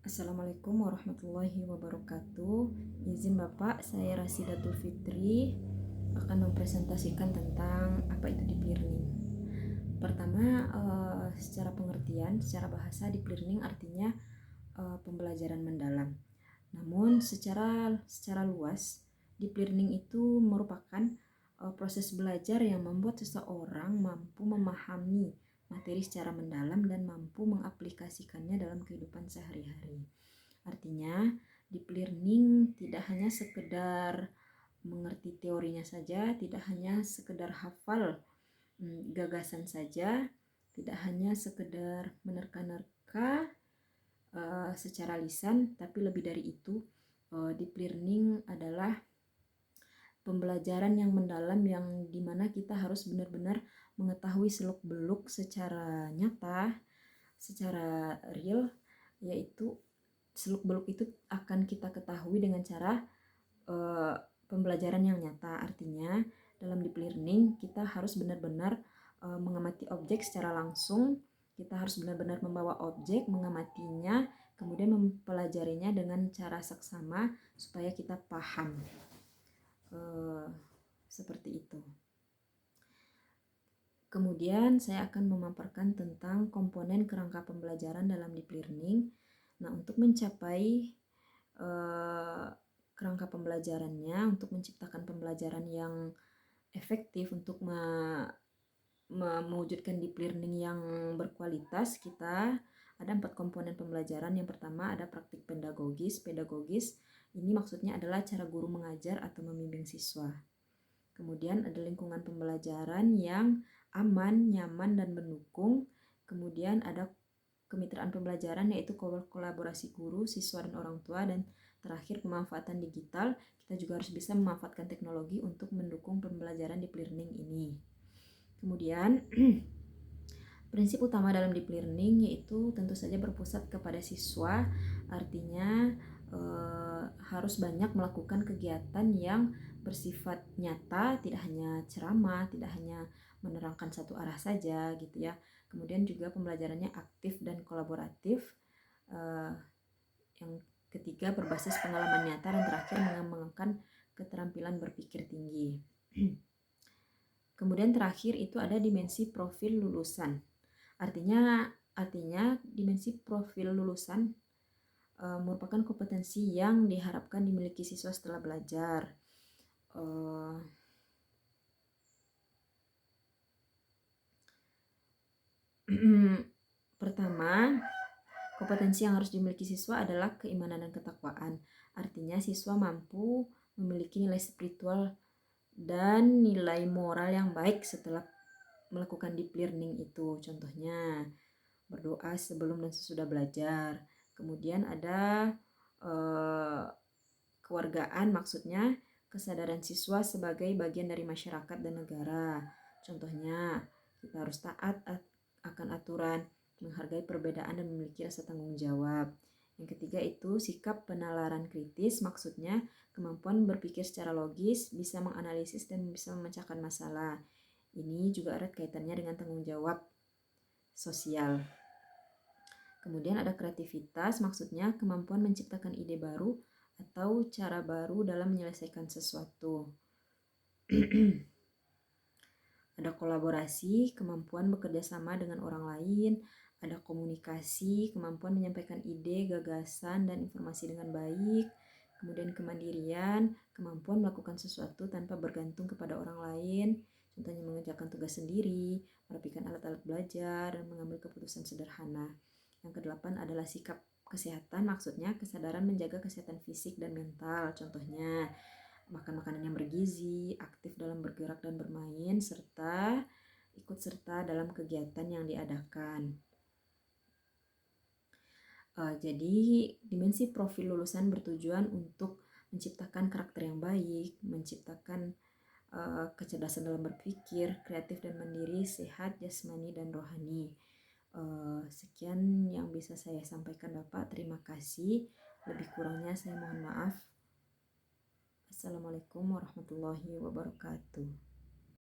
Assalamualaikum warahmatullahi wabarakatuh. Izin Bapak, saya Rasidatul Fitri akan mempresentasikan tentang apa itu deep learning. Pertama, secara pengertian, secara bahasa deep learning artinya pembelajaran mendalam. Namun secara luas, deep learning itu merupakan proses belajar yang membuat seseorang mampu memahami materi secara mendalam dan mampu mengaplikasikannya dalam kehidupan sehari-hari. Artinya, deep learning tidak hanya sekedar mengerti teorinya saja, tidak hanya sekedar hafal gagasan saja, tidak hanya sekedar menerka-nerka secara lisan, tapi lebih dari itu, deep learning adalah pembelajaran yang mendalam yang dimana kita harus benar-benar mengetahui seluk-beluk secara nyata, secara real, yaitu seluk-beluk itu akan kita ketahui dengan cara pembelajaran yang nyata. Artinya dalam deep learning kita harus benar-benar mengamati objek secara langsung, kita harus benar-benar membawa objek, mengamatinya, kemudian mempelajarinya dengan cara seksama supaya kita paham. Seperti itu. Kemudian saya akan memaparkan tentang komponen kerangka pembelajaran dalam deep learning. Nah, untuk mencapai kerangka pembelajarannya, untuk menciptakan pembelajaran yang efektif, untuk mewujudkan deep learning yang berkualitas, kita ada 4 komponen pembelajaran. Yang pertama ada praktik pedagogis. Pedagogis ini maksudnya adalah cara guru mengajar atau membimbing siswa. Kemudian ada lingkungan pembelajaran yang aman, nyaman, dan mendukung. Kemudian ada kemitraan pembelajaran yaitu kolaborasi guru, siswa, dan orang tua. Dan terakhir pemanfaatan digital. Kita juga harus bisa memanfaatkan teknologi untuk mendukung pembelajaran deep learning ini. Kemudian prinsip utama dalam deep learning yaitu tentu saja berpusat kepada siswa. Artinya harus banyak melakukan kegiatan yang bersifat nyata, tidak hanya ceramah, tidak hanya menerangkan satu arah saja gitu ya. Kemudian juga pembelajarannya aktif dan kolaboratif. Yang ketiga berbasis pengalaman nyata, dan terakhir mengembangkan keterampilan berpikir tinggi. Kemudian terakhir itu ada dimensi profil lulusan. Artinya dimensi profil lulusan merupakan kompetensi yang diharapkan dimiliki siswa setelah belajar. Pertama, kompetensi yang harus dimiliki siswa adalah keimanan dan ketakwaan. Artinya siswa mampu memiliki nilai spiritual dan nilai moral yang baik setelah melakukan deep learning itu. Contohnya berdoa sebelum dan sesudah belajar. Kemudian ada kewargaan, maksudnya kesadaran siswa sebagai bagian dari masyarakat dan negara. Contohnya kita harus taat akan aturan, menghargai perbedaan, dan memiliki rasa tanggung jawab. Yang ketiga itu sikap penalaran kritis, maksudnya kemampuan berpikir secara logis, bisa menganalisis dan bisa memecahkan masalah. Ini juga erat kaitannya dengan tanggung jawab sosial. Kemudian ada kreativitas, maksudnya kemampuan menciptakan ide baru atau cara baru dalam menyelesaikan sesuatu. Ada kolaborasi, kemampuan bekerja sama dengan orang lain. Ada komunikasi, kemampuan menyampaikan ide, gagasan, dan informasi dengan baik. Kemudian kemandirian, kemampuan melakukan sesuatu tanpa bergantung kepada orang lain. Contohnya mengerjakan tugas sendiri, merapikan alat-alat belajar, dan mengambil keputusan sederhana. Yang kedelapan adalah sikap kesehatan, maksudnya kesadaran menjaga kesehatan fisik dan mental. Contohnya makan makanan yang bergizi, aktif dalam bergerak dan bermain, serta ikut serta dalam kegiatan yang diadakan. Jadi dimensi profil lulusan bertujuan untuk menciptakan karakter yang baik, menciptakan kecerdasan dalam berpikir, kreatif dan mandiri, sehat jasmani dan rohani. Sekian yang bisa saya sampaikan Bapak, terima kasih. Lebih kurangnya saya mohon maaf. Assalamualaikum warahmatullahi wabarakatuh.